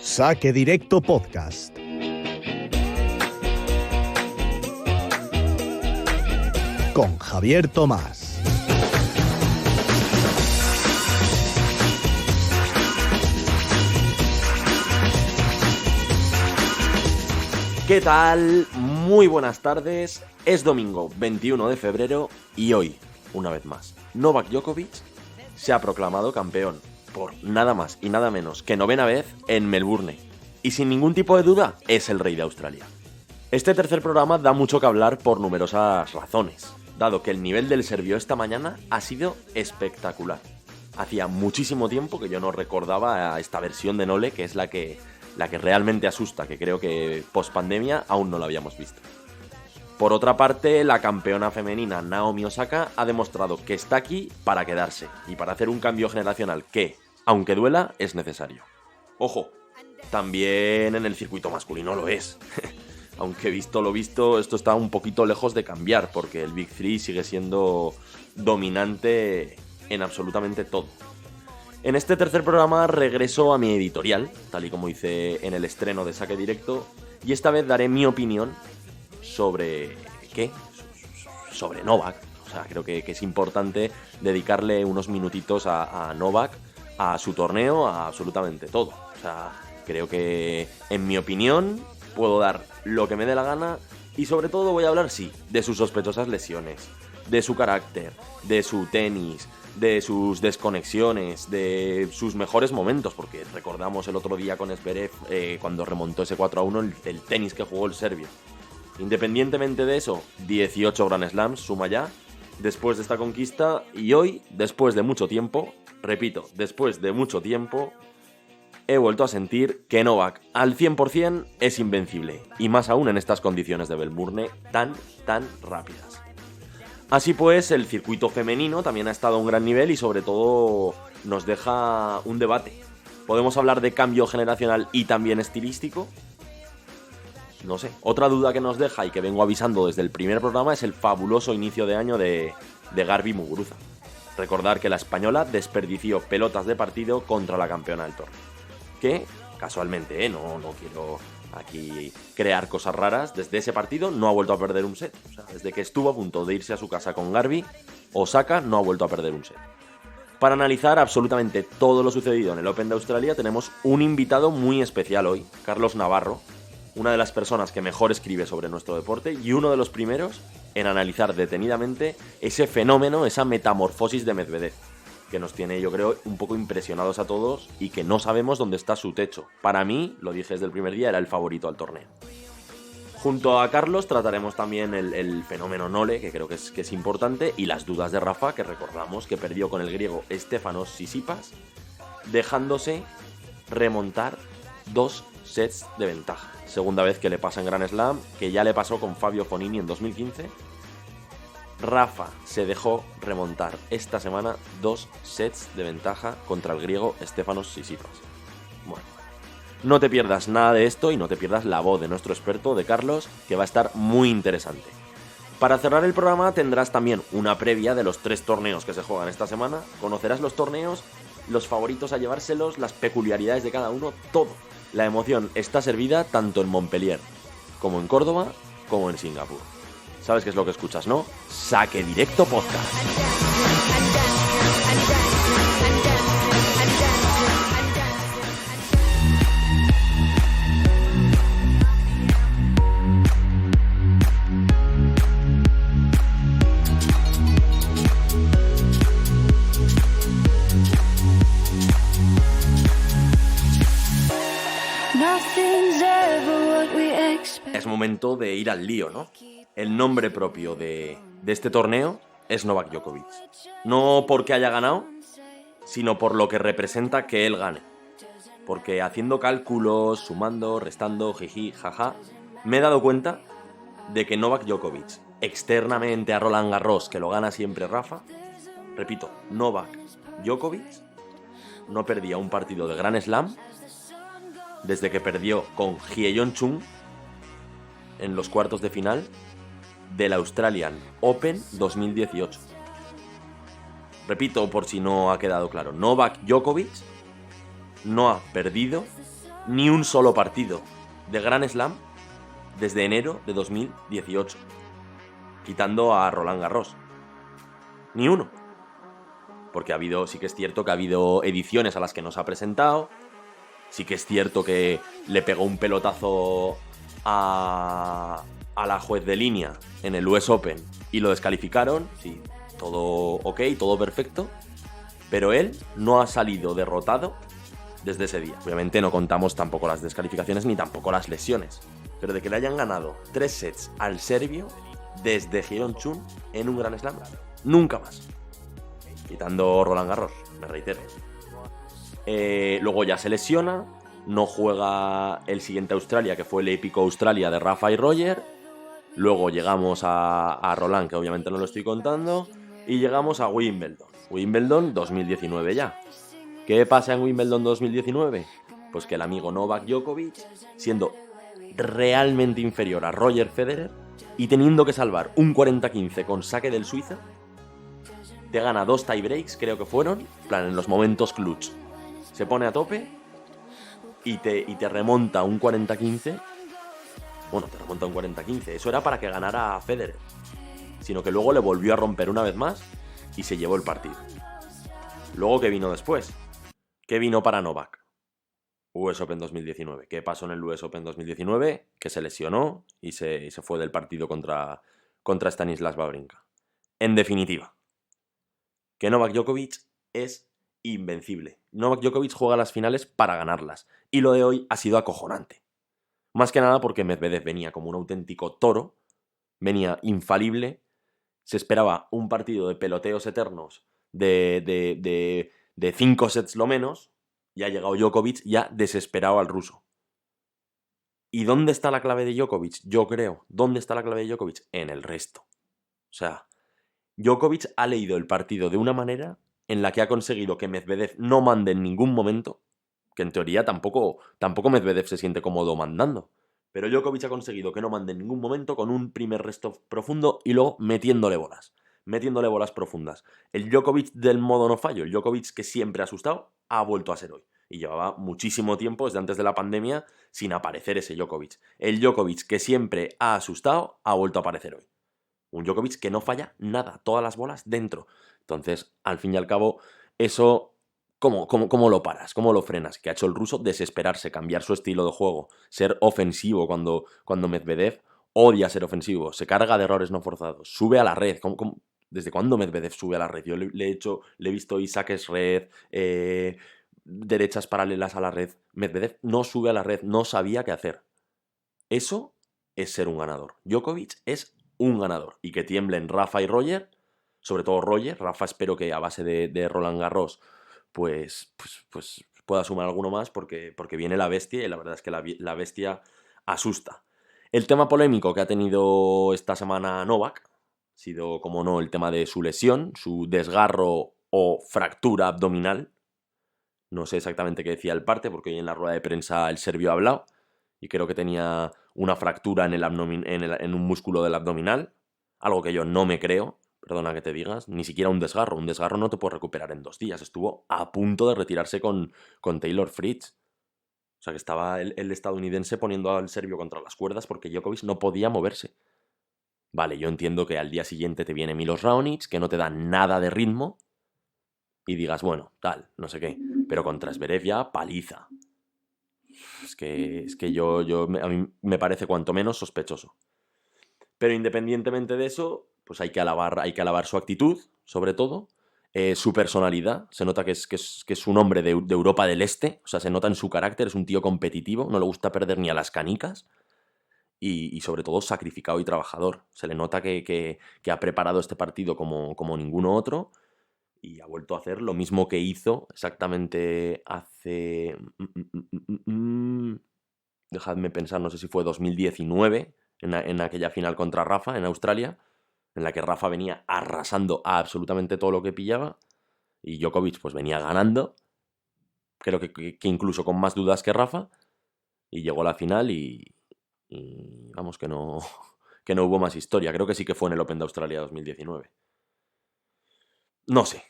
Saque Directo Podcast. Con Javier Tomás. ¿Qué tal? Muy buenas tardes. Es domingo 21 de febrero y hoy, una vez más, Novak Djokovic se ha proclamado campeón por nada más y nada menos que 9ª vez en Melbourne. Y sin ningún tipo de duda, es el rey de Australia. Este tercer programa da mucho que hablar por numerosas razones, dado que el nivel del serbio esta mañana ha sido espectacular. Hacía muchísimo tiempo que yo no recordaba a esta versión de Nole, que es la que realmente asusta, que creo que post pandemia aún no la habíamos visto. Por otra parte, la campeona femenina Naomi Osaka ha demostrado que está aquí para quedarse y para hacer un cambio generacional que, aunque duela, es necesario. Ojo, también en el circuito masculino lo es. Aunque visto lo visto, esto está un poquito lejos de cambiar, porque el Big Three sigue siendo dominante en absolutamente todo. En este tercer programa regreso a mi editorial, tal y como hice en el estreno de Saque Directo, y esta vez daré mi opinión sobre... ¿qué? Sobre Novak. O sea, creo que es importante dedicarle unos minutitos a Novak, a su torneo, a absolutamente todo. O sea, creo que, en mi opinión, puedo dar lo que me dé la gana y sobre todo voy a hablar, sí, de sus sospechosas lesiones, de su carácter, de su tenis, de sus desconexiones, de sus mejores momentos, porque recordamos el otro día con Zverev cuando remontó ese 4-1 el tenis que jugó el serbio. Independientemente de eso, 18 Grand Slams suma ya después de esta conquista y hoy, después de mucho tiempo, repito, después de mucho tiempo, he vuelto a sentir que Novak al 100% es invencible, y más aún en estas condiciones de Melbourne tan rápidas. Así pues, el circuito femenino también ha estado a un gran nivel y sobre todo nos deja un debate. ¿Podemos hablar de cambio generacional y también estilístico? No sé. Otra duda que nos deja y que vengo avisando desde el primer programa es el fabuloso inicio de año de Garbi Muguruza. Recordar que la española desperdició pelotas de partido contra la campeona del torneo. Que, casualmente, no quiero aquí crear cosas raras, desde ese partido no ha vuelto a perder un set. O sea, desde que estuvo a punto de irse a su casa con Garbi, Osaka no ha vuelto a perder un set. Para analizar absolutamente todo lo sucedido en el Open de Australia tenemos un invitado muy especial hoy, Carlos Navarro, una de las personas que mejor escribe sobre nuestro deporte y uno de los primeros en analizar detenidamente ese fenómeno, esa metamorfosis de Medvedev, que nos tiene, yo creo, un poco impresionados a todos y que no sabemos dónde está su techo. Para mí, lo dije desde el primer día, era el favorito al torneo. Junto a Carlos trataremos también el fenómeno Nole, que creo que es importante, y las dudas de Rafa, que recordamos que perdió con el griego Stefanos Tsitsipas, dejándose remontar 2 sets de ventaja. Segunda vez que le pasa en Grand Slam, que ya le pasó con Fabio Fognini en 2015. Rafa se dejó remontar esta semana 2 sets de ventaja contra el griego Stefanos Tsitsipas. Bueno, no te pierdas nada de esto y no te pierdas la voz de nuestro experto, de Carlos, que va a estar muy interesante. Para cerrar el programa tendrás también una previa de los 3 torneos que se juegan esta semana. Conocerás los torneos, los favoritos a llevárselos, las peculiaridades de cada uno, todo. La emoción está servida tanto en Montpellier como en Córdoba como en Singapur. ¿Sabes qué es lo que escuchas, no? Saque Directo Podcast. Es momento de ir al lío, ¿no? El nombre propio de este torneo es Novak Djokovic. No porque haya ganado, sino por lo que representa que él gane. Porque haciendo cálculos, sumando, restando, jiji, jaja, me he dado cuenta de que Novak Djokovic, externamente a Roland Garros, que lo gana siempre Rafa, repito, Novak Djokovic no perdía un partido de Grand Slam desde que perdió con Hye-Yeon Chung en los cuartos de final del Australian Open 2018. Repito por si no ha quedado claro, Novak Djokovic no ha perdido ni un solo partido de Grand Slam desde enero de 2018, quitando a Roland Garros. Ni uno. Porque sí que es cierto que ha habido ediciones a las que no se ha presentado, sí que es cierto que le pegó un pelotazo a la juez de línea en el US Open y lo descalificaron, sí, todo ok, todo perfecto, pero él no ha salido derrotado desde ese día. Obviamente no contamos tampoco las descalificaciones ni tampoco las lesiones, pero de que le hayan ganado 3 sets al serbio desde Jeonchun en un Grand Slam, nunca más. Quitando Roland Garros, me reitero. Luego ya se lesiona, no juega el siguiente Australia, que fue el épico Australia de Rafa y Roger. Luego llegamos a Roland, que obviamente no lo estoy contando, y llegamos a Wimbledon. Wimbledon 2019 ya. ¿Qué pasa en Wimbledon 2019? Pues que el amigo Novak Djokovic, siendo realmente inferior a Roger Federer y teniendo que salvar un 40-15 con saque del Suiza, te gana 2 tiebreaks, creo que fueron, en los momentos clutch. Se pone a tope y te remonta un 40-15. Bueno, te remonta un 40-15. Eso era para que ganara a Federer. Sino que luego le volvió a romper una vez más y se llevó el partido. Luego, ¿qué vino después? ¿Qué vino para Novak? US Open 2019. ¿Qué pasó en el US Open 2019? Que se lesionó y se fue del partido contra Stanislas Wawrinka. En definitiva, que Novak Djokovic es invencible. Novak Djokovic juega las finales para ganarlas. Y lo de hoy ha sido acojonante. Más que nada porque Medvedev venía como un auténtico toro, venía infalible, se esperaba un partido de peloteos eternos de 5 sets lo menos, y ha llegado Djokovic ya desesperado al ruso. ¿Y dónde está la clave de Djokovic? Yo creo. ¿Dónde está la clave de Djokovic? En el resto. O sea, Djokovic ha leído el partido de una manera en la que ha conseguido que Medvedev no mande en ningún momento, que en teoría tampoco Medvedev se siente cómodo mandando, pero Djokovic ha conseguido que no mande en ningún momento con un primer resto profundo y luego metiéndole bolas profundas. El Djokovic del modo no fallo, el Djokovic que siempre ha asustado, ha vuelto a ser hoy. Y llevaba muchísimo tiempo, desde antes de la pandemia, sin aparecer ese Djokovic. El Djokovic que siempre ha asustado, ha vuelto a aparecer hoy. Un Djokovic que no falla nada, todas las bolas dentro. Entonces, al fin y al cabo, eso, ¿cómo lo paras? ¿Cómo lo frenas? Que ha hecho el ruso desesperarse, cambiar su estilo de juego, ser ofensivo cuando Medvedev odia ser ofensivo, se carga de errores no forzados, sube a la red. ¿Desde cuándo Medvedev sube a la red? Yo le he visto hoy saques red, derechas paralelas a la red. Medvedev no sube a la red, no sabía qué hacer. Eso es ser un ganador. Djokovic es un ganador. Y que tiemblen Rafa y Roger, sobre todo Roger. Rafa espero que a base de Roland Garros pues pueda sumar alguno más porque viene la bestia y la verdad es que la bestia asusta. El tema polémico que ha tenido esta semana Novak ha sido, como no, el tema de su lesión, su desgarro o fractura abdominal. No sé exactamente qué decía el parte porque hoy en la rueda de prensa el serbio ha hablado y creo que tenía una fractura en en un músculo del abdominal, algo que yo no me creo, perdona que te digas, ni siquiera un desgarro no te puedes recuperar en 2 días, estuvo a punto de retirarse con Taylor Fritz, o sea que estaba el estadounidense poniendo al serbio contra las cuerdas porque Djokovic no podía moverse. Vale, yo entiendo que al día siguiente te viene Milos Raonic, que no te da nada de ritmo, y digas, bueno, tal, no sé qué, pero contra Zverev ya paliza. Es que a mí me parece cuanto menos sospechoso. Pero independientemente de eso, pues hay que alabar su actitud, sobre todo, su personalidad. Se nota que es un hombre de Europa del Este, o sea, se nota en su carácter, es un tío competitivo, no le gusta perder ni a las canicas. Y sobre todo sacrificado y trabajador. Se le nota que ha preparado este partido como ninguno otro y ha vuelto a hacer lo mismo que hizo exactamente hace... Dejadme pensar, no sé si fue 2019, en aquella final contra Rafa en Australia, en la que Rafa venía arrasando a absolutamente todo lo que pillaba y Djokovic pues venía ganando, creo que incluso con más dudas que Rafa, y llegó a la final y vamos que no hubo más historia. Creo que sí que fue en el Open de Australia 2019. No sé.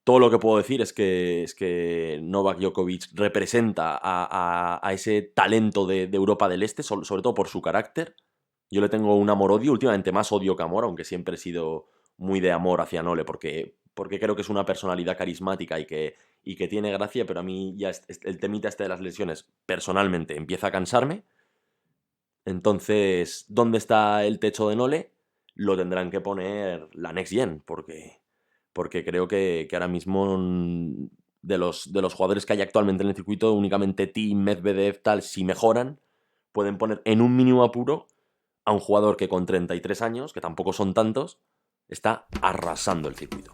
todo lo que puedo decir es que Novak Djokovic representa a ese talento de Europa del Este, sobre todo por su carácter. Yo le tengo un amor-odio, últimamente más odio que amor, aunque siempre he sido muy de amor hacia Nole, porque creo que es una personalidad carismática y que tiene gracia, pero a mí ya el temita de las lesiones, personalmente, empieza a cansarme. Entonces, ¿dónde está el techo de Nole? Lo tendrán que poner la Next Gen, porque creo que ahora mismo de los jugadores que hay actualmente en el circuito, únicamente Thiem, Medvedev, tal, si mejoran, pueden poner en un mínimo apuro a un jugador que con 33 años, que tampoco son tantos, está arrasando el circuito.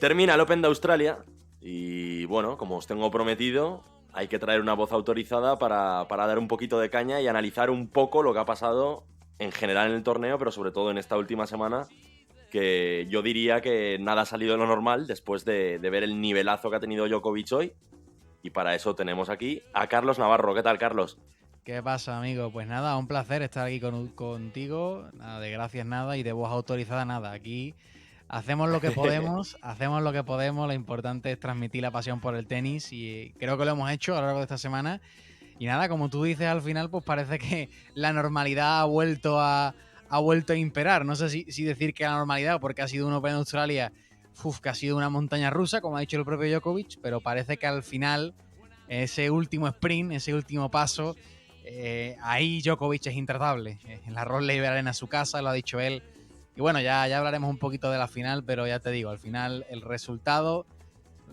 Termina el Open de Australia y bueno, como os tengo prometido, hay que traer una voz autorizada para dar un poquito de caña y analizar un poco lo que ha pasado en general en el torneo, pero sobre todo en esta última semana, que yo diría que nada ha salido de lo normal después de ver el nivelazo que ha tenido Djokovic hoy. Y para eso tenemos aquí a Carlos Navarro. ¿Qué tal, Carlos? ¿Qué pasa, amigo? Pues nada, un placer estar aquí contigo. Nada de gracias, nada, y de voz autorizada, nada. Aquí hacemos lo que podemos, Lo importante es transmitir la pasión por el tenis y creo que lo hemos hecho a lo largo de esta semana. Y nada, como tú dices, al final pues parece que la normalidad ha vuelto a imperar. No sé si decir que la normalidad, porque ha sido un Open de Australia que ha sido una montaña rusa, como ha dicho el propio Djokovic, pero parece que al final ese último sprint, ese último paso, ahí Djokovic es intratable. En la Rod Laver Arena, su casa, lo ha dicho él. Y bueno, ya hablaremos un poquito de la final, pero ya te digo, al final el resultado,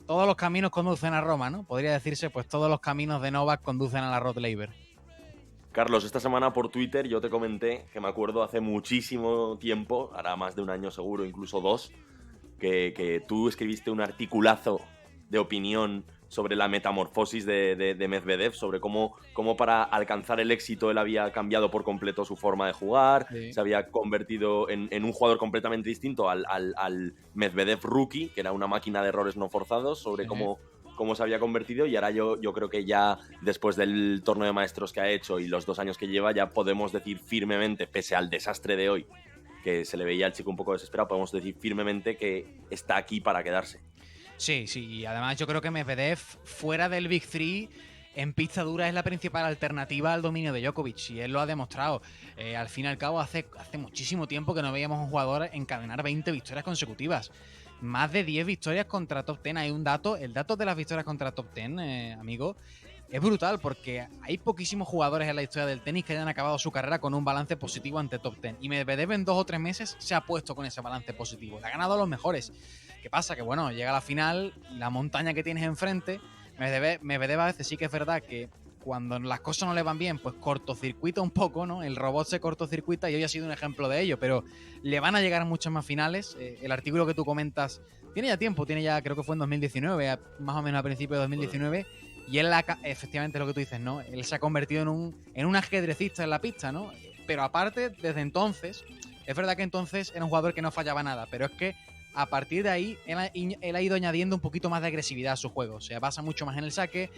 todos los caminos conducen a Roma, ¿no? Podría decirse, pues todos los caminos de Novak conducen a la Rod Laver. Carlos, esta semana por Twitter yo te comenté que me acuerdo hace muchísimo tiempo, hará más de un año seguro, incluso 2, que tú escribiste un articulazo de opinión sobre la metamorfosis de Medvedev, sobre cómo para alcanzar el éxito él había cambiado por completo su forma de jugar, sí. Se había convertido en un jugador completamente distinto al Medvedev rookie, que era una máquina de errores no forzados, sobre sí. cómo se había convertido, y ahora yo creo que ya después del torneo de maestros que ha hecho y los 2 años que lleva, ya podemos decir firmemente, pese al desastre de hoy, que se le veía al chico un poco desesperado, podemos decir firmemente que está aquí para quedarse. Sí, y además yo creo que Medvedev, fuera del Big Three, en pista dura es la principal alternativa al dominio de Djokovic, y él lo ha demostrado. Al fin y al cabo, hace muchísimo tiempo que no veíamos a un jugador encadenar 20 victorias consecutivas. Más de 10 victorias contra top 10. Hay un dato, el dato de las victorias contra top 10, amigo, es brutal, porque hay poquísimos jugadores en la historia del tenis que hayan acabado su carrera con un balance positivo ante top 10. Y Medvedev en 2 o 3 meses se ha puesto con ese balance positivo. Le ha ganado a los mejores. ¿Qué pasa? Que bueno, llega a la final, la montaña que tienes enfrente, Medvedev a veces sí que es verdad que cuando las cosas no le van bien, pues cortocircuita un poco, ¿no? El robot se cortocircuita y hoy ha sido un ejemplo de ello, pero le van a llegar muchas más finales. El artículo que tú comentas tiene ya tiempo, creo que fue en 2019, más o menos a principios de 2019, y él efectivamente lo que tú dices, ¿no? Él se ha convertido en un ajedrecista en la pista, ¿no? Pero aparte, desde entonces, es verdad que entonces era un jugador que no fallaba nada, pero es que a partir de ahí, él ha ido añadiendo un poquito más de agresividad a su juego. O sea, basa mucho más en el saque,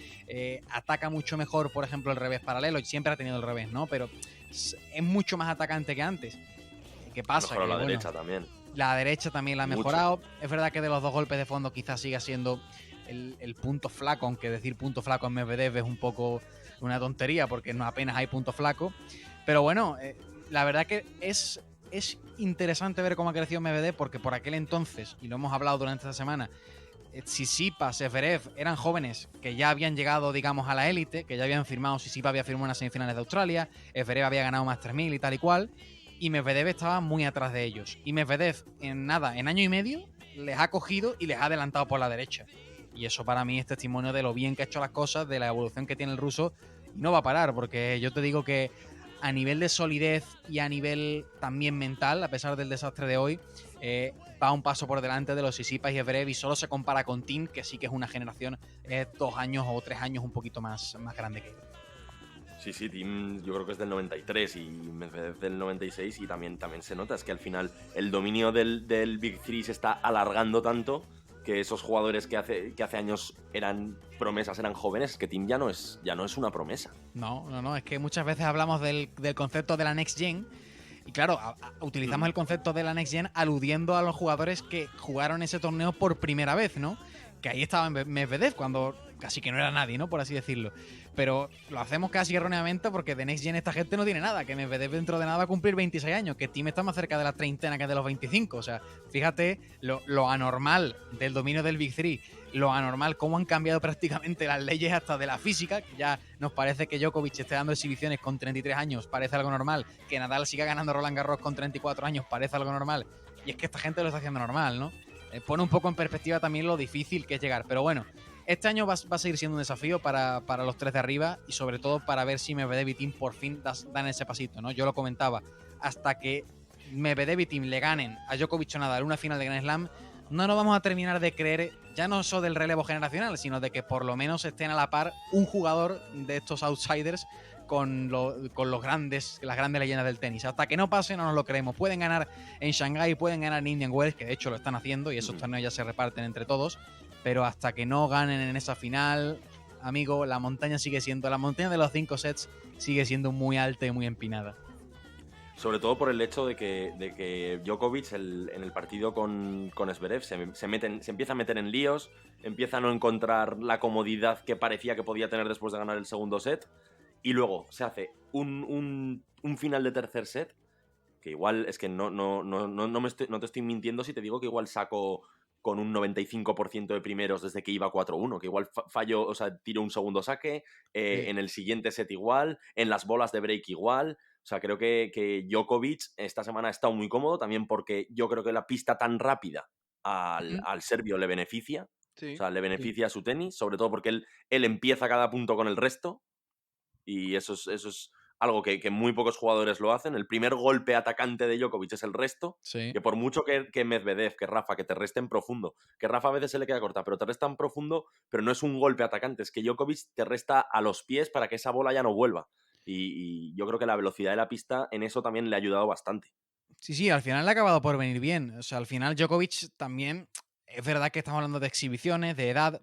ataca mucho mejor, por ejemplo, el revés paralelo. Siempre ha tenido el revés, ¿no? Pero es mucho más atacante que antes. ¿Qué pasa? Mejoró la derecha también. La derecha también la ha mejorado. Es verdad que de los 2 golpes de fondo quizás siga siendo el punto flaco, aunque decir punto flaco en Medvedev es un poco una tontería, porque no apenas hay punto flaco. Pero bueno, la verdad que es interesante ver cómo ha crecido Medvedev, porque por aquel entonces, y lo hemos hablado durante esta semana, Tsitsipas, Zverev eran jóvenes que ya habían llegado, digamos, a la élite, que ya habían firmado. Tsitsipas había firmado unas semifinales de Australia, Zverev había ganado más 3000 y tal y cual, y Medvedev estaba muy atrás de ellos. Y Medvedev, en año y medio, les ha cogido y les ha adelantado por la derecha. Y eso para mí es testimonio de lo bien que ha hecho las cosas, de la evolución que tiene el ruso. Y no va a parar, porque yo te digo que a nivel de solidez y a nivel también mental, a pesar del desastre de hoy, va un paso por delante de los Tsitsipas y Zverev, y solo se compara con Thiem, que sí que es una generación 2 años o 3 años un poquito más grande que él. Sí, sí, Tim yo creo que es del 93 y Medvedev del 96 y también se nota, es que al final el dominio del Big Three se está alargando tanto que esos jugadores que hace años eran promesas, eran jóvenes, que Tim ya no es una promesa. No, es que muchas veces hablamos del concepto de la Next Gen. Y claro, utilizamos el concepto de la Next Gen aludiendo a los jugadores que jugaron ese torneo por primera vez, ¿no? Que ahí estaba Medvedev cuando casi que no era nadie, ¿no? Por así decirlo. Pero lo hacemos casi erróneamente porque de Next Gen esta gente no tiene nada. Que Medvedev dentro de nada va a cumplir 26 años. Que Tim está más cerca de la treintena que de los 25. O sea, fíjate lo anormal del dominio del Big Three. Lo anormal, cómo han cambiado prácticamente las leyes hasta de la física. Que ya nos parece que Djokovic esté dando exhibiciones con 33 años, parece algo normal. Que Nadal siga ganando Roland Garros con 34 años, parece algo normal. Y es que esta gente lo está haciendo normal, ¿no? Pone un poco en perspectiva también lo difícil que es llegar. Pero bueno, este año va a seguir siendo un desafío para los tres de arriba y sobre todo para ver si Medvedev y Tim por fin dan ese pasito, ¿no? Yo lo comentaba, hasta que Medvedev y Tim le ganen a Djokovic o Nadal una final de Grand Slam, no nos vamos a terminar de creer ya no solo del relevo generacional, sino de que por lo menos estén a la par un jugador de estos outsiders con las grandes leyendas del tenis. Hasta que no pase no nos lo creemos. Pueden ganar en Shanghái, pueden ganar en Indian Wells, que de hecho lo están haciendo y esos torneos ya se reparten entre todos, pero hasta que no ganen en esa final, amigo, la montaña de los 5 sets sigue siendo muy alta y muy empinada. Sobre todo por el hecho de que Djokovic en el partido con Zverev se empieza a meter en líos, empieza a no encontrar la comodidad que parecía que podía tener después de ganar el segundo set, y luego se hace un final de tercer set, que igual es que no te estoy mintiendo si te digo que igual saco con un 95% de primeros desde que iba 4-1, que igual falló, o sea, tiro un segundo saque, en el siguiente set igual, en las bolas de break igual. O sea, creo que Djokovic esta semana ha estado muy cómodo, también porque yo creo que la pista tan rápida al serbio le beneficia. Sí, o sea, le beneficia su tenis, sobre todo porque él empieza cada punto con el resto, y eso es algo que muy pocos jugadores lo hacen. El primer golpe atacante de Djokovic es el resto, Sí. que por mucho que Medvedev, que Rafa, que te resten profundo, que Rafa a veces se le queda corta, pero te restan profundo, pero no es un golpe atacante, es que Djokovic te resta a los pies para que esa bola ya no vuelva. Y yo creo que la velocidad de la pista en eso también le ha ayudado bastante. Sí, al final le ha acabado por venir bien. O sea, al final Djokovic también, es verdad que estamos hablando de exhibiciones, de edad,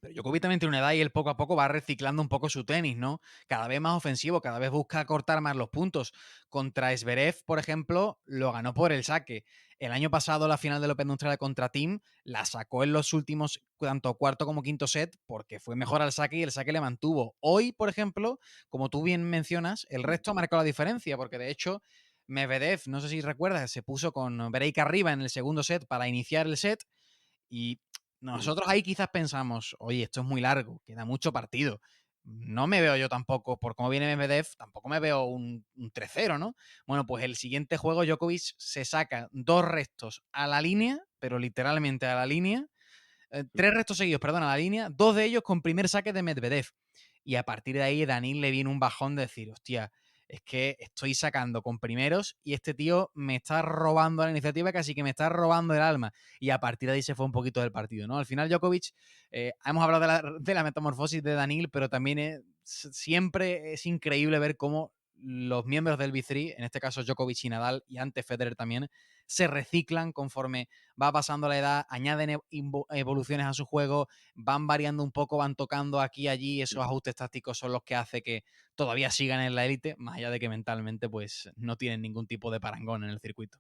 pero Djokovic también tiene una edad y él poco a poco va reciclando un poco su tenis, ¿no? Cada vez más ofensivo, cada vez busca cortar más los puntos. Contra Zverev, por ejemplo, lo ganó por el saque. El año pasado la final del Open de Australia contra Tim la sacó en los últimos, tanto cuarto como quinto set, porque fue mejor al saque y el saque le mantuvo. Hoy, por ejemplo, como tú bien mencionas, el resto ha marcado la diferencia, porque de hecho Medvedev, no sé si recuerdas, se puso con break arriba en el segundo set para iniciar el set y nosotros ahí quizás pensamos, oye, esto es muy largo, queda mucho partido. No me veo yo tampoco, por cómo viene Medvedev, tampoco me veo un 3-0, ¿no? Bueno, pues el siguiente juego Djokovic se saca 2 restos a la línea, pero literalmente a la línea, 3 restos seguidos, perdón, a la línea, 2 de ellos con primer saque de Medvedev. Y a partir de ahí Daniil le viene un bajón de decir, hostia, es que estoy sacando con primeros y este tío me está robando la iniciativa, casi que me está robando el alma. Y a partir de ahí se fue un poquito del partido, ¿no? Al final Djokovic, hemos hablado de la metamorfosis de Daniil, pero también siempre es increíble ver cómo los miembros del B3, en este caso Djokovic y Nadal, y antes Federer también, se reciclan conforme va pasando la edad, añaden evoluciones a su juego, van variando un poco, van tocando aquí y allí, esos ajustes tácticos son los que hace que todavía sigan en la élite, más allá de que mentalmente pues no tienen ningún tipo de parangón en el circuito.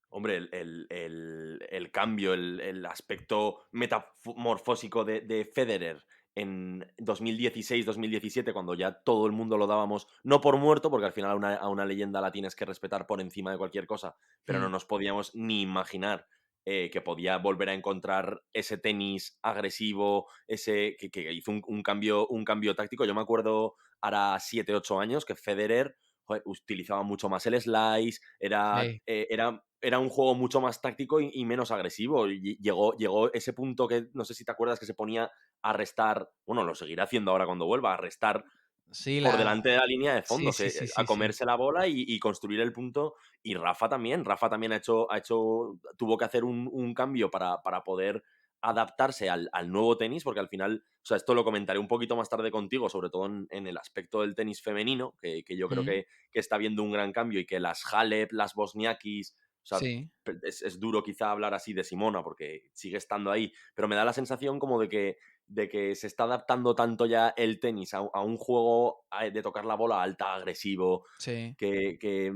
Hombre, el cambio, el aspecto metamorfósico de Federer en 2016-2017, cuando ya todo el mundo lo dábamos, no por muerto, porque al final a una leyenda la tienes que respetar por encima de cualquier cosa, pero no nos podíamos ni imaginar que podía volver a encontrar ese tenis agresivo, ese que hizo un cambio táctico. Yo me acuerdo ahora 7-8 años que Federer, joder, utilizaba mucho más el slice, era un juego mucho más táctico y menos agresivo. Y llegó ese punto que no sé si te acuerdas, que se ponía a restar, bueno, lo seguirá haciendo ahora cuando vuelva, a restar por delante de la línea de fondo, a comerse la bola y construir el punto. Y Rafa también tuvo que hacer un cambio para poder adaptarse al nuevo tenis, porque al final, o sea, esto lo comentaré un poquito más tarde contigo, sobre todo en el aspecto del tenis femenino, que yo creo Mm, que está viendo un gran cambio y que las Halep, las Bosniakis, o sea, sí. es duro quizá hablar así de Simona porque sigue estando ahí, pero me da la sensación como de que se está adaptando tanto ya el tenis a un juego de tocar la bola alta, agresivo, Sí. que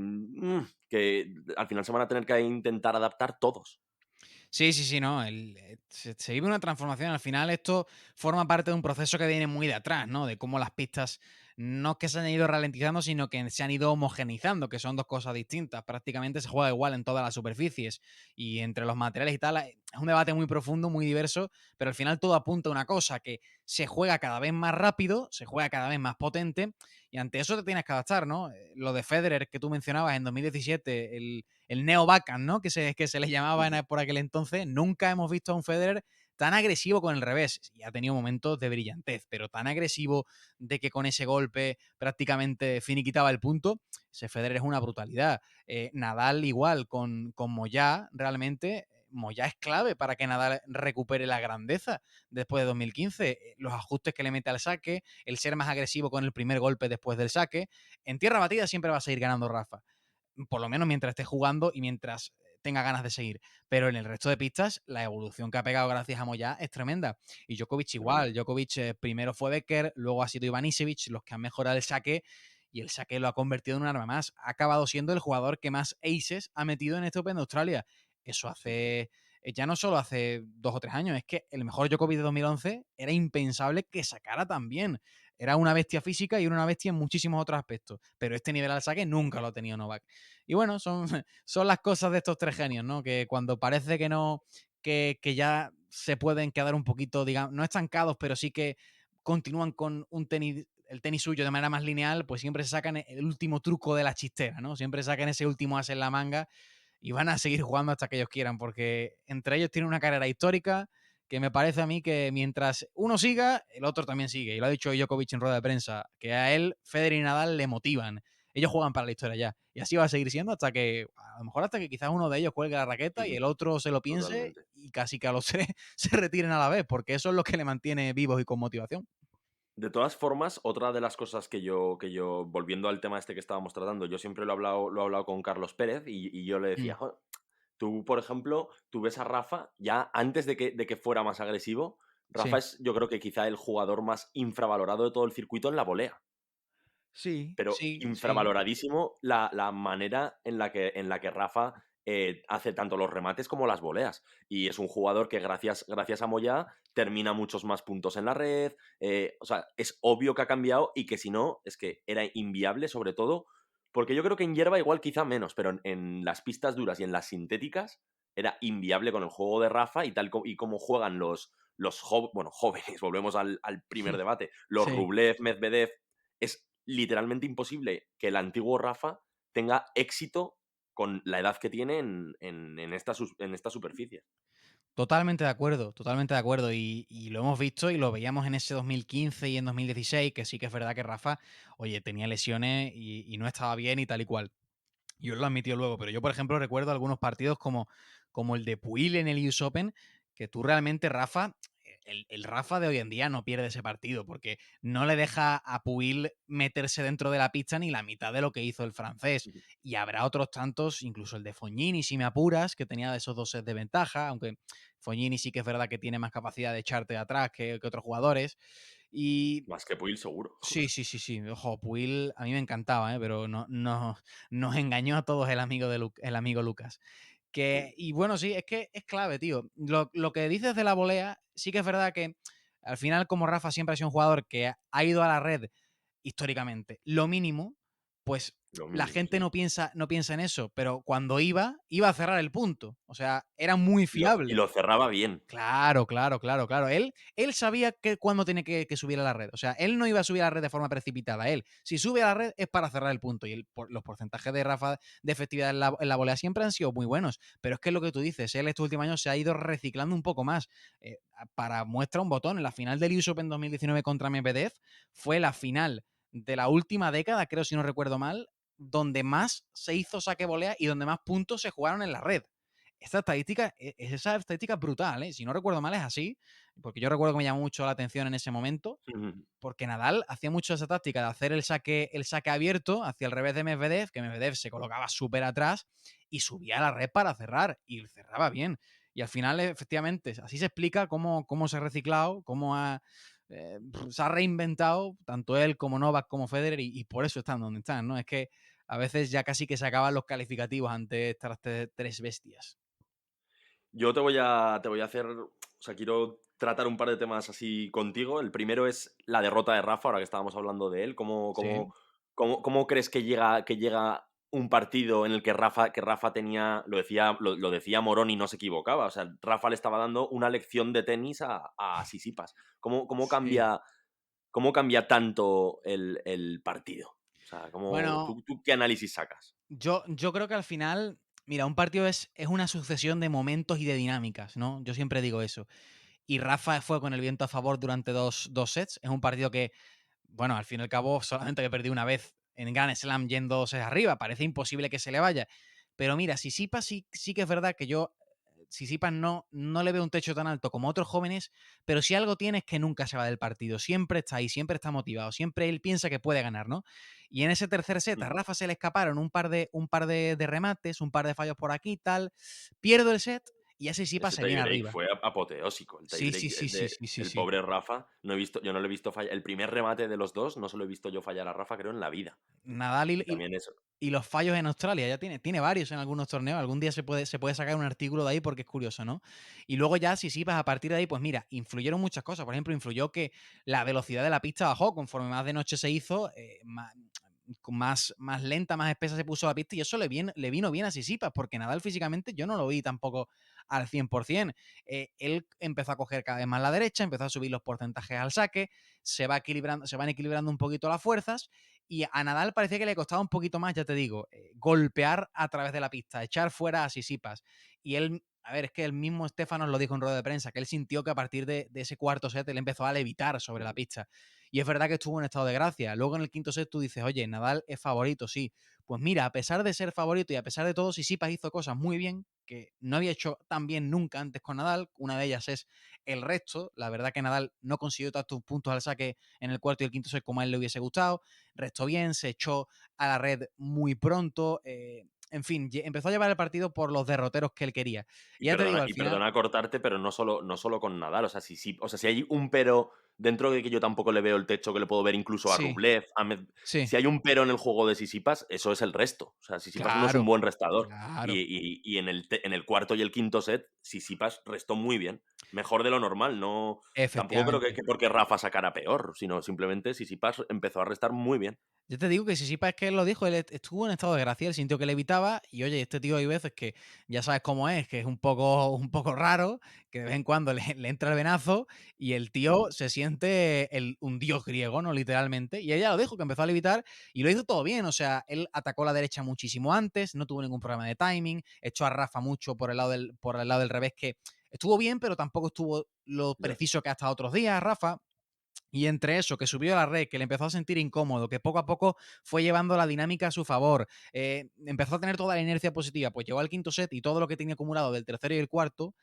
al final se van a tener que intentar adaptar todos. Sí, sí, sí, no. Se vive una transformación. Al final, esto forma parte de un proceso que viene muy de atrás, ¿no? De cómo las pistas no es que se han ido ralentizando, sino que se han ido homogenizando, que son dos cosas distintas. Prácticamente se juega igual en todas las superficies y entre los materiales y tal. Es un debate muy profundo, muy diverso, pero al final todo apunta a una cosa, que se juega cada vez más rápido, se juega cada vez más potente y ante eso te tienes que adaptar, ¿no? Lo de Federer que tú mencionabas en 2017, el Neo Backhand, ¿no? Que se le llamaba por aquel entonces. Nunca hemos visto a un Federer tan agresivo con el revés. Y ha tenido momentos de brillantez, pero tan agresivo de que con ese golpe prácticamente finiquitaba el punto. Ese Federer es una brutalidad. Nadal igual con Moyá, realmente. Moyá es clave para que Nadal recupere la grandeza después de 2015. Los ajustes que le mete al saque, el ser más agresivo con el primer golpe después del saque. En tierra batida siempre va a seguir ganando Rafa, por lo menos mientras esté jugando y mientras tenga ganas de seguir. Pero en el resto de pistas, la evolución que ha pegado gracias a Moyá es tremenda. Y Djokovic igual. Tremenda. Djokovic primero fue Becker, luego ha sido Ivanisevic, los que han mejorado el saque y el saque lo ha convertido en un arma más. Ha acabado siendo el jugador que más aces ha metido en este Open de Australia. Eso hace, ya no solo hace 2 o 3 años, es que el mejor Djokovic de 2011 era impensable que sacara tan bien. Era una bestia física y era una bestia en muchísimos otros aspectos. Pero este nivel al saque nunca lo ha tenido Novak. Y bueno, son las cosas de estos tres genios, ¿no? Que cuando parece que no, que ya se pueden quedar un poquito, digamos, no estancados, pero sí que continúan con el tenis suyo de manera más lineal, pues siempre se sacan el último truco de la chistera, ¿no? Siempre sacan ese último as en la manga y van a seguir jugando hasta que ellos quieran, porque entre ellos tienen una carrera histórica que me parece a mí que mientras uno siga, el otro también sigue. Y lo ha dicho Djokovic en rueda de prensa, que a él, Federer y Nadal le motivan. Ellos juegan para la historia ya. Y así va a seguir siendo hasta que, a lo mejor hasta que quizás uno de ellos cuelgue la raqueta y el otro se lo piense Totalmente. y casi que a los tres se retiren a la vez, porque eso es lo que le mantiene vivos y con motivación. De todas formas, otra de las cosas que yo, volviendo al tema este que estábamos tratando, yo siempre lo he hablado con Carlos Pérez y yo le decía, Mm, "Jo, tú, por ejemplo, tú ves a Rafa ya antes de que fuera más agresivo. Rafa sí, es, yo creo que quizá el jugador más infravalorado de todo el circuito en la volea, sí, pero sí, sí. infravaloradísimo la manera en la que Rafa hace tanto los remates como las voleas. Y es un jugador que gracias a Moyá termina muchos más puntos en la red. O sea, es obvio que ha cambiado y que si no, es que era inviable, sobre todo, porque yo creo que en hierba igual quizá menos, pero en las pistas duras y en las sintéticas era inviable con el juego de Rafa y tal y como juegan bueno, jóvenes, volvemos al primer debate, los Sí. Rublev, Medvedev, es literalmente imposible que el antiguo Rafa tenga éxito con la edad que tiene en esta superficie. Totalmente de acuerdo, totalmente de acuerdo. Y lo hemos visto y lo veíamos en ese 2015 y en 2016, que sí que es verdad que Rafa, oye, tenía lesiones y no estaba bien y tal y cual. Y os lo admitió luego, pero yo, por ejemplo, recuerdo algunos partidos como el de Puil en el US Open, que tú realmente, Rafa, el Rafa de hoy en día no pierde ese partido, porque no le deja a Puil meterse dentro de la pista ni la mitad de lo que hizo el francés. Ujú. Y habrá otros tantos, incluso el de Fognini, si me apuras, que tenía de esos dos sets de ventaja, aunque Fognini sí que es verdad que tiene más capacidad de echarte de atrás que otros jugadores. Y Más que Puil, seguro. sí, sí, sí, sí. Ojo, Puil a mí me encantaba, ¿eh? Pero nos engañó a todos el amigo, el amigo Lucas. Sí. Y bueno, sí, es que es clave, tío. Lo que dices de la volea, sí que es verdad que al final, como Rafa siempre ha sido un jugador que ha ido a la red históricamente lo mínimo, pues Lo la mínimo, gente sí. no piensa en eso, pero cuando iba a cerrar el punto. O sea, era muy Y lo fiable. cerraba bien. Claro, claro, claro, claro. Él sabía cuándo tiene que subir a la red. O sea, él no iba a subir a la red de forma precipitada. Él, si sube a la red, es para cerrar el punto. Y los porcentajes de Rafa de efectividad en la volea siempre han sido muy buenos. Pero es que es lo que tú dices, él estos últimos años se ha ido reciclando un poco más. Para muestra un botón, en la final del US Open 2019 contra Medvedev fue la final de la última década, creo si no recuerdo mal, donde más se hizo saque volea y donde más puntos se jugaron en la red. esa estadística es brutal, ¿eh? Si no recuerdo mal es así, porque yo recuerdo que me llamó mucho la atención en ese momento, Ujú. porque Nadal hacía mucho esa táctica de hacer el saque abierto hacia el revés de Medvedev, que Medvedev se colocaba súper atrás y subía a la red para cerrar, y cerraba bien. Y al final, efectivamente, así se explica cómo se ha reciclado, se ha reinventado tanto él como Novak como Federer, y por eso están donde están, ¿no? Es que a veces ya casi que se acaban los calificativos ante estas tres bestias. Yo te voy a hacer, o sea, quiero tratar un par de temas así contigo. El primero es la derrota de Rafa, ahora que estábamos hablando de él. Sí. ¿Cómo crees que llega un partido en el que Rafa tenía, lo decía Morón y no se equivocaba? O sea, Rafa le estaba dando una lección de tenis a Sisipas. Sí. Cómo cambia tanto el partido? O sea, Bueno, ¿tú qué análisis sacas? yo creo que al final, mira, un partido es una sucesión de momentos y de dinámicas, ¿no? Yo siempre digo eso. Y Rafa fue con el viento a favor durante dos sets. Es un partido que, bueno, al fin y al cabo, solamente que perdió una vez en Grand Slam yendo 2 arriba. Parece imposible que se le vaya. Pero mira, Tsitsipas sí que es verdad que yo, Tsitsipas no le veo un techo tan alto como otros jóvenes, pero si algo tiene es que nunca se va del partido. Siempre está ahí, siempre está motivado, siempre él piensa que puede ganar, ¿no? Y en ese tercer set a Rafa se le escaparon un par de remates, un par de fallos por aquí y tal. Pierdo el set y a Tsitsipas Ese se viene tiebreak arriba. fue apoteósico. El Sí, sí, tiebreak sí, sí, sí, sí, del sí. pobre Rafa, yo no lo he visto fallar. El primer remate de los dos no se lo he visto yo fallar a Rafa, creo, en la vida. Nadal Y también eso. y los fallos en Australia, ya tiene varios en algunos torneos. Algún día se puede sacar un artículo de ahí porque es curioso, ¿no? Y luego ya, si vas a partir de ahí, pues mira, influyeron muchas cosas. Por ejemplo, influyó que la velocidad de la pista bajó conforme más de noche se hizo, más lenta, más espesa se puso la pista, y eso le vino bien a Sisipas, porque Nadal físicamente yo no lo vi tampoco al 100%. Él empezó a coger cada vez más la derecha, empezó a subir los porcentajes al saque, se van equilibrando un poquito las fuerzas, y a Nadal parecía que le costaba un poquito más, ya te digo, golpear a través de la pista, echar fuera a Sisipas. Y él, a ver, es que el mismo Stefanos lo dijo en rueda de prensa, que él sintió que a partir de ese cuarto set él empezó a levitar sobre la pista. Y es verdad que estuvo en estado de gracia. Luego en el quinto set tú dices, oye, Nadal es favorito, sí. Pues mira, a pesar de ser favorito y a pesar de todo, Tsitsipas hizo cosas muy bien que no había hecho tan bien nunca antes con Nadal. Una de ellas es el resto. La verdad que Nadal no consiguió tantos puntos al saque en el cuarto y el quinto set como a él le hubiese gustado. Restó bien, se echó a la red muy pronto. En fin, empezó a llevar el partido por los derroteros que él quería. Y ya te digo, al Y final, perdona cortarte, pero no solo con Nadal. O sea, o sea, si hay un pero dentro de que yo tampoco le veo el techo, que le puedo ver incluso a sí, Rublev, sí, si hay un pero en el juego de Sisipas, eso es el resto. O sea, Sisipas no es un claro, buen restador. claro, Y en el cuarto y el quinto set, Sisipas restó muy bien. Mejor de lo normal. No, tampoco creo efectivamente. que porque Rafa sacara peor, sino simplemente Sisipas empezó a restar muy bien. Yo te digo que si sepas que él lo dijo, él estuvo en estado de gracia, él sintió que le evitaba, y oye, este tío hay veces que ya sabes cómo es, que es un poco raro, que de vez en cuando le entra el venazo y el tío se siente un dios griego, ¿no? Literalmente. Y ella lo dijo, que empezó a levitar y lo hizo todo bien, o sea, él atacó la derecha muchísimo antes, no tuvo ningún problema de timing, echó a Rafa mucho por el lado del revés, que estuvo bien, pero tampoco estuvo lo Ya. preciso que hasta otros días, Rafa. Y entre eso, que subió a la red, que le empezó a sentir incómodo, que poco a poco fue llevando la dinámica a su favor, empezó a tener toda la inercia positiva, pues llegó al quinto set y todo lo que tenía acumulado del tercero y el cuarto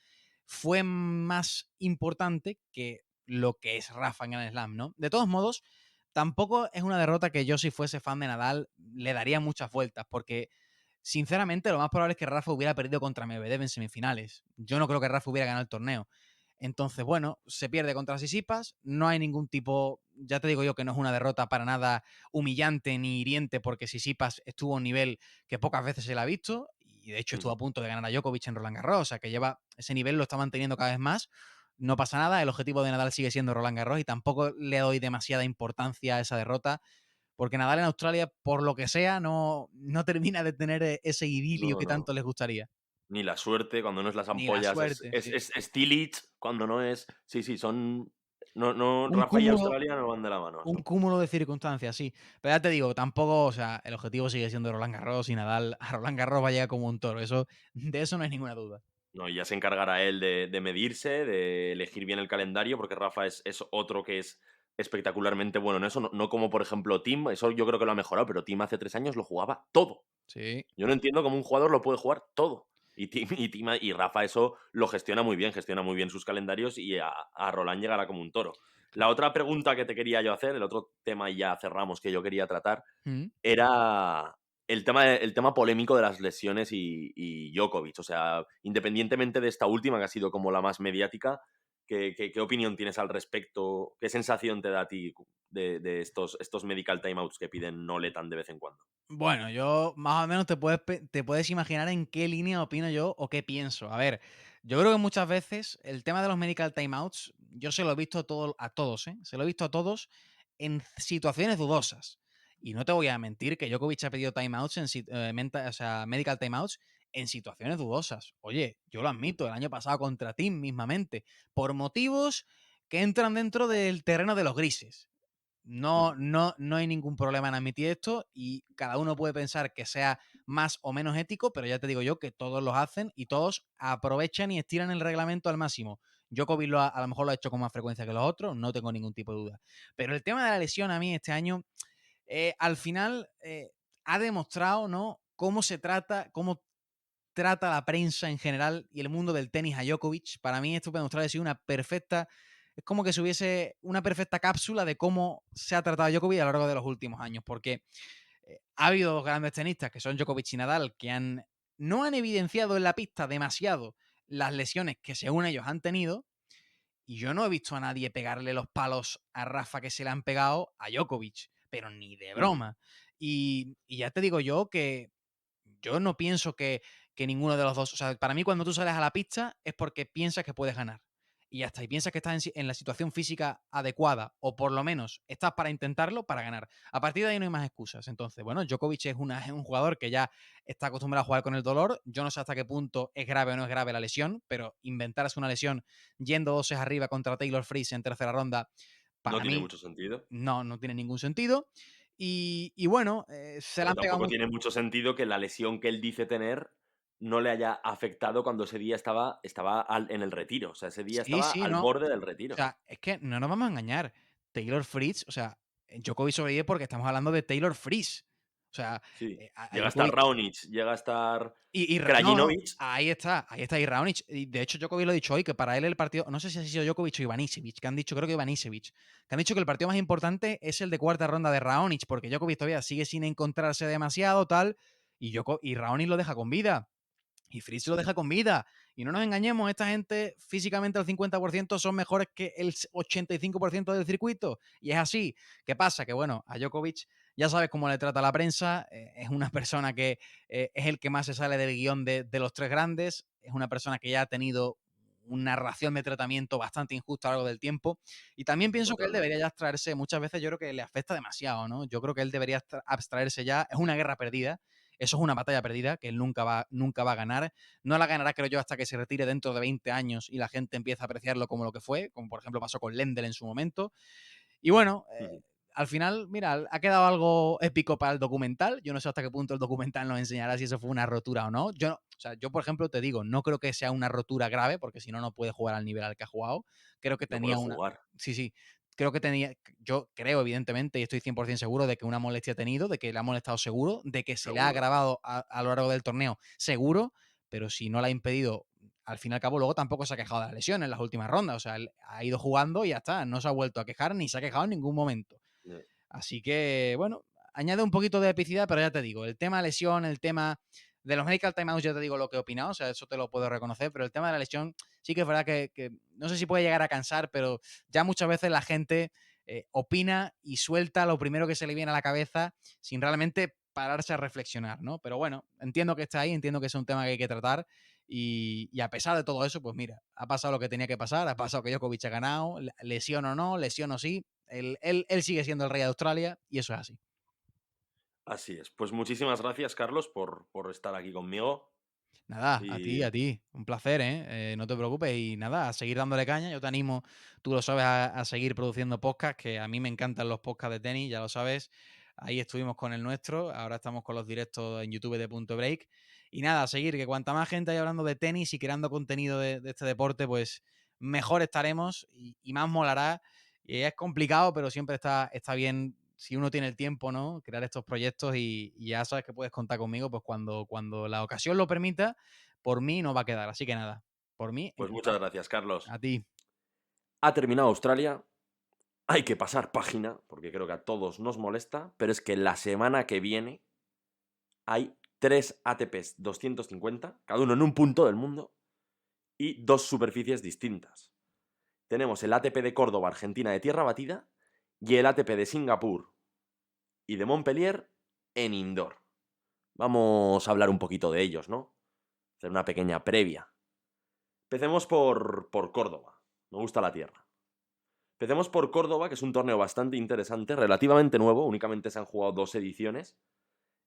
fue más importante que lo que es Rafa en el Slam, ¿no? De todos modos, tampoco es una derrota que yo, si fuese fan de Nadal, le daría muchas vueltas, porque sinceramente lo más probable es que Rafa hubiera perdido contra Medvedev en semifinales. Yo no creo que Rafa hubiera ganado el torneo. Entonces, bueno, se pierde contra Sisipas, no hay ningún tipo, ya te digo yo que no es una derrota para nada humillante ni hiriente, porque Sisipas estuvo a un nivel que pocas veces se le ha visto, y de hecho estuvo a Ujú. punto de ganar a Djokovic en Roland Garros, o sea que lleva ese nivel, lo está manteniendo cada vez más. No pasa nada, el objetivo de Nadal sigue siendo Roland Garros y tampoco le doy demasiada importancia a esa derrota, porque Nadal en Australia, por lo que sea, no termina de tener ese idilio No, que no. tanto les gustaría. Ni la suerte, cuando no es las Ni la ampollas, suerte, sí. es Stilic, cuando no es. Sí, sí, son. No, Un Rafa y cúmulo, Australia no van de la mano. un cúmulo de circunstancias, sí. Pero ya te digo, tampoco, o sea, el objetivo sigue siendo Roland Garros, y Nadal a Roland Garros va a llegar como un toro. De eso no hay ninguna duda. No, y ya se encargará él de medirse, de elegir bien el calendario, porque Rafa es otro que es espectacularmente bueno en eso. No como, por ejemplo, Tim, eso yo creo que lo ha mejorado, pero Tim hace 3 años lo jugaba todo. Sí. Yo no entiendo cómo un jugador lo puede jugar todo. Y Rafa eso lo gestiona muy bien sus calendarios y a Roland llegará como un toro. La otra pregunta que te quería yo hacer, el otro tema y ya cerramos que yo quería tratar, Mm. era el tema polémico de las lesiones y Djokovic. O sea, independientemente de esta última, que ha sido como la más mediática, ¿qué opinión tienes al respecto? ¿Qué sensación te da a ti de estos medical timeouts que piden no letan de vez en cuando? Bueno, yo más o menos te puedes imaginar en qué línea opino yo o qué pienso. A ver, yo creo que muchas veces el tema de los medical timeouts, yo se lo he visto a todos, ¿eh? Se lo he visto a todos en situaciones dudosas. Y no te voy a mentir que Djokovic ha pedido timeouts o sea, medical timeouts en situaciones dudosas. Oye, yo lo admito, el año pasado contra Team mismamente, por motivos que entran dentro del terreno de los grises. No hay ningún problema en admitir esto y cada uno puede pensar que sea más o menos ético, pero ya te digo yo que todos los hacen y todos aprovechan y estiran el reglamento al máximo. Djokovic a lo mejor lo ha hecho con más frecuencia que los otros, no tengo ningún tipo de duda. Pero el tema de la lesión a mí este año, al final, ha demostrado, ¿no? Cómo trata la prensa en general y el mundo del tenis a Djokovic. Para mí esto puede mostrar sido una perfecta, es como que si hubiese una perfecta cápsula de cómo se ha tratado a Djokovic a lo largo de los últimos años, porque ha habido dos grandes tenistas que son Djokovic y Nadal que no han evidenciado en la pista demasiado las lesiones que según ellos han tenido, y yo no he visto a nadie pegarle los palos a Rafa que se le han pegado a Djokovic, pero ni de broma. Y ya te digo yo que yo no pienso que ninguno de los dos, o sea, para mí cuando tú sales a la pista es porque piensas que puedes ganar. Y ya está, y piensas que estás en la situación física adecuada, o por lo menos estás para intentarlo, para ganar. A partir de ahí no hay más excusas. Entonces, bueno, Djokovic es un jugador que ya está acostumbrado a jugar con el dolor. Yo no sé hasta qué punto es grave o no es grave la lesión, pero inventarse una lesión yendo 2 arriba contra Taylor Fritz en tercera ronda, No para tiene mí mucho sentido. no tiene ningún sentido. Y bueno, se le Pero han pegado tampoco tiene mucho sentido que la lesión que él dice tener no le haya afectado cuando ese día estaba en el retiro. O sea, ese día Sí, estaba sí, al no. borde del O retiro. sea, es que no nos vamos a engañar. Taylor Fritz, o sea, Djokovic sobrevive porque estamos hablando de Taylor Fritz. O sea, Sí. a Llega a estar Djokovic. Raonic, llega a estar No, Krajinovic. ahí está, y Raonic. Y de hecho, Djokovic lo ha dicho hoy, que para él el partido, no sé si ha sido Djokovic o Ivanisevic, que han dicho, creo que Ivanisevic, que han dicho que el partido más importante es el de cuarta ronda de Raonic, porque Djokovic todavía sigue sin encontrarse demasiado, tal, y Raonic lo deja con vida. Y Fritz lo deja con vida. Y no nos engañemos, esta gente físicamente al 50% son mejores que el 85% del circuito. Y es así. ¿Qué pasa? Que bueno, a Djokovic ya sabes cómo le trata la prensa. Es una persona que es el que más se sale del guión de los tres grandes. Es una persona que ya ha tenido una ración de tratamiento bastante injusta a lo largo del tiempo. Y también pienso que él debería Totalmente. ya abstraerse. Muchas veces yo creo que le afecta demasiado, ¿no? Yo creo que él debería abstraerse ya. Es una guerra perdida. Eso es una batalla perdida que él nunca va a ganar. No la ganará, creo yo, hasta que se retire dentro de 20 años y la gente empiece a apreciarlo como lo que fue, como por ejemplo pasó con Lendl en su momento. Y bueno, Ujú. al final, mira, ha quedado algo épico para el documental. Yo no sé hasta qué punto el documental nos enseñará si eso fue una rotura o no. O sea, yo, por ejemplo, te digo, no creo que sea una rotura grave, porque si no, no puede jugar al nivel al que ha jugado. Creo que No puede tenía una. jugar. Sí, sí. Creo que tenía. Yo creo, evidentemente, y estoy 100% seguro de que una molestia ha tenido, de que le ha molestado seguro, de que se le ha Seguro. agravado a lo largo del torneo, seguro, pero si no la ha impedido al fin y al cabo, luego tampoco se ha quejado de la lesión en las últimas rondas. O sea, él ha ido jugando y ya está. No se ha vuelto a quejar ni se ha quejado en ningún momento. Ya. Así que, bueno, añade un poquito de epicidad, pero ya te digo, el tema lesión, el tema de los medical timeouts, ya te digo lo que he opinado, o sea, eso te lo puedo reconocer, pero el tema de la lesión sí que es verdad que no sé si puede llegar a cansar, pero ya muchas veces la gente opina y suelta lo primero que se le viene a la cabeza sin realmente pararse a reflexionar, ¿no? Pero bueno, entiendo que está ahí, entiendo que es un tema que hay que tratar y a pesar de todo eso, pues mira, ha pasado lo que tenía que pasar, ha pasado que Djokovic ha ganado, lesión o no, lesión o sí, él sigue siendo el rey de Australia y eso es así. Así es. Pues muchísimas gracias, Carlos, por estar aquí conmigo. Nada, Y a ti, un placer, ¿eh? No te preocupes y nada, a seguir dándole caña. Yo te animo, tú lo sabes, a seguir produciendo podcasts, que a mí me encantan los podcasts de tenis, ya lo sabes. Ahí estuvimos con el nuestro, ahora estamos con los directos en YouTube de Punto Break. Y nada, a seguir, que cuanta más gente haya hablando de tenis y creando contenido de este deporte, pues mejor estaremos y más molará. Y es complicado, pero siempre está bien si uno tiene el tiempo, ¿no? Crear estos proyectos y ya sabes que puedes contar conmigo pues cuando la ocasión lo permita por mí no va a quedar. Así que nada, por mí. Pues muchas gracias, Carlos. A ti. Ha terminado Australia. Hay que pasar página, porque creo que a todos nos molesta, pero es que la semana que viene hay 3 ATPs 250, cada uno en un punto del mundo, y 2 superficies distintas. Tenemos el ATP de Córdoba, Argentina, de tierra batida, y el ATP de Singapur y de Montpellier en indoor. Vamos a hablar un poquito de ellos, ¿no? Hacer una pequeña previa. Empecemos por Córdoba. Me gusta la tierra. Empecemos por Córdoba, que es un torneo bastante interesante, relativamente nuevo. Únicamente se han jugado 2 ediciones,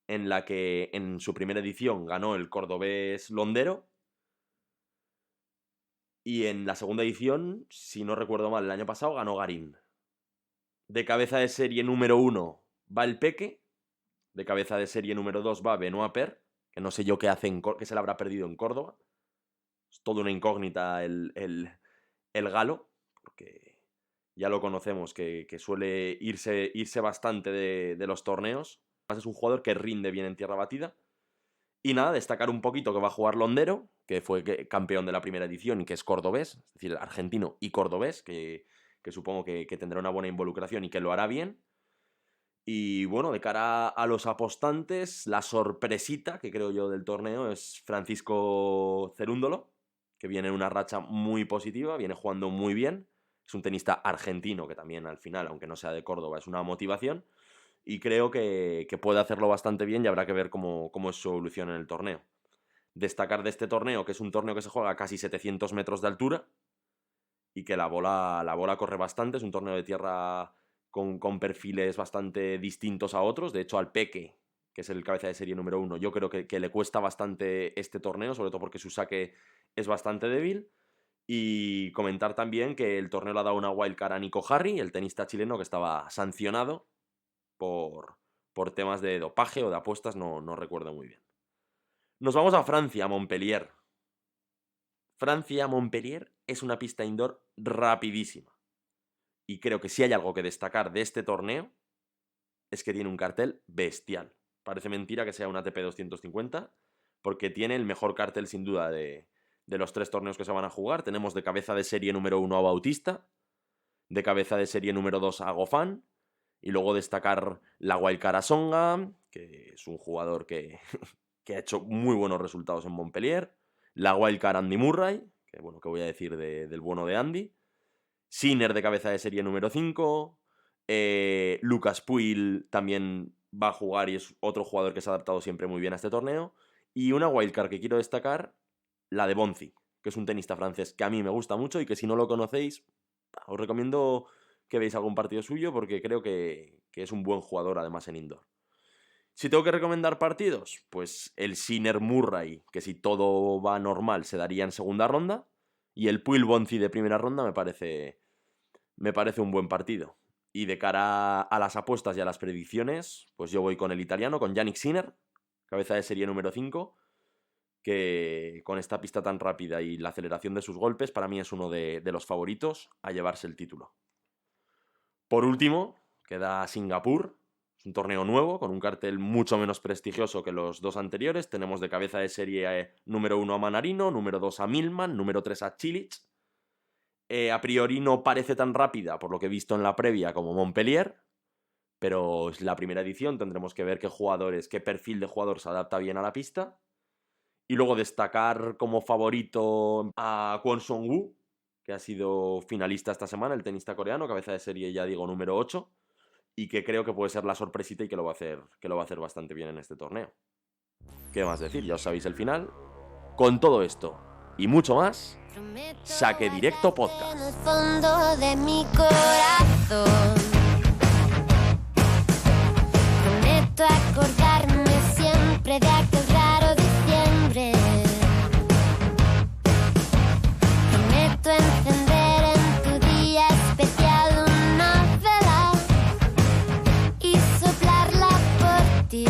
en la que en su primera edición ganó el cordobés Londero. Y en la segunda edición, si no recuerdo mal, el año pasado ganó Garín. De cabeza de serie número 1 va el Peque. De cabeza de serie número 2 va Benoit Per, que no sé yo qué hace que se le habrá perdido en Córdoba. Es toda una incógnita el galo, porque ya lo conocemos, que suele irse bastante de los torneos. Además es un jugador que rinde bien en tierra batida. Y nada, destacar un poquito que va a jugar Londero, que fue campeón de la primera edición y que es cordobés, es decir, argentino y cordobés, que supongo que tendrá una buena involucración y que lo hará bien. Y bueno, de cara a los apostantes, la sorpresita que creo yo del torneo es Francisco Cerúndolo, que viene en una racha muy positiva, viene jugando muy bien. Es un tenista argentino que también al final, aunque no sea de Córdoba, es una motivación. Y creo que puede hacerlo bastante bien y habrá que ver cómo es su evolución en el torneo. Destacar de este torneo que es un torneo que se juega a casi 700 metros de altura y que la bola corre bastante. Es un torneo de tierra con perfiles bastante distintos a otros. De hecho, al Peque, que es el cabeza de serie número 1, yo creo que le cuesta bastante este torneo, sobre todo porque su saque es bastante débil. Y comentar también que el torneo le ha dado una wildcard a Nico Harry, el tenista chileno que estaba sancionado por temas de dopaje o de apuestas, no recuerdo muy bien. Nos vamos a Francia, a Montpellier. Francia-Montpellier es una pista indoor rapidísima. Y creo que si hay algo que destacar de este torneo es que tiene un cartel bestial. Parece mentira que sea un ATP 250, porque tiene el mejor cartel sin duda de los 3 torneos que se van a jugar. Tenemos de cabeza de serie número 1 a Bautista, de cabeza de serie número 2 a Goffin, y luego destacar la wildcard a Tsonga, que es un jugador que ha hecho muy buenos resultados en Montpellier, la wildcard Andy Murray, que bueno, que voy a decir del bueno de Andy, Sinner de cabeza de serie número 5, Lucas Pouille también va a jugar y es otro jugador que se ha adaptado siempre muy bien a este torneo, y una wildcard que quiero destacar, la de Bonzi, que es un tenista francés que a mí me gusta mucho y que si no lo conocéis, os recomiendo que veáis algún partido suyo porque creo que es un buen jugador además en indoor. Si tengo que recomendar partidos, pues el Sinner Murray, que si todo va normal se daría en segunda ronda, y el Pouille Bonzi de primera ronda me parece un buen partido. Y de cara a las apuestas y a las predicciones, pues yo voy con el italiano, con Jannik Sinner, cabeza de serie número 5, que con esta pista tan rápida y la aceleración de sus golpes, para mí es uno de los favoritos a llevarse el título. Por último, queda Singapur. Es un torneo nuevo, con un cartel mucho menos prestigioso que los 2 anteriores. Tenemos de cabeza de serie número 1 a Manarino, número 2 a Millman, número 3 a Cilic. A priori no parece tan rápida, por lo que he visto en la previa, como Montpellier, pero es la primera edición, tendremos que ver qué perfil de jugador se adapta bien a la pista. Y luego destacar como favorito a Kwon Sung-woo, que ha sido finalista esta semana, el tenista coreano, cabeza de serie, ya digo, número 8, y que creo que puede ser la sorpresita y que lo va a hacer bastante bien en este torneo. ¿Qué más decir? Ya os sabéis el final. Con todo esto y mucho más, Saque Directo Podcast. En el fondo de mi corazón prometo acordarme siempre de aquel raro diciembre. Prometo encender en tu día especial una vela y soplarla por ti.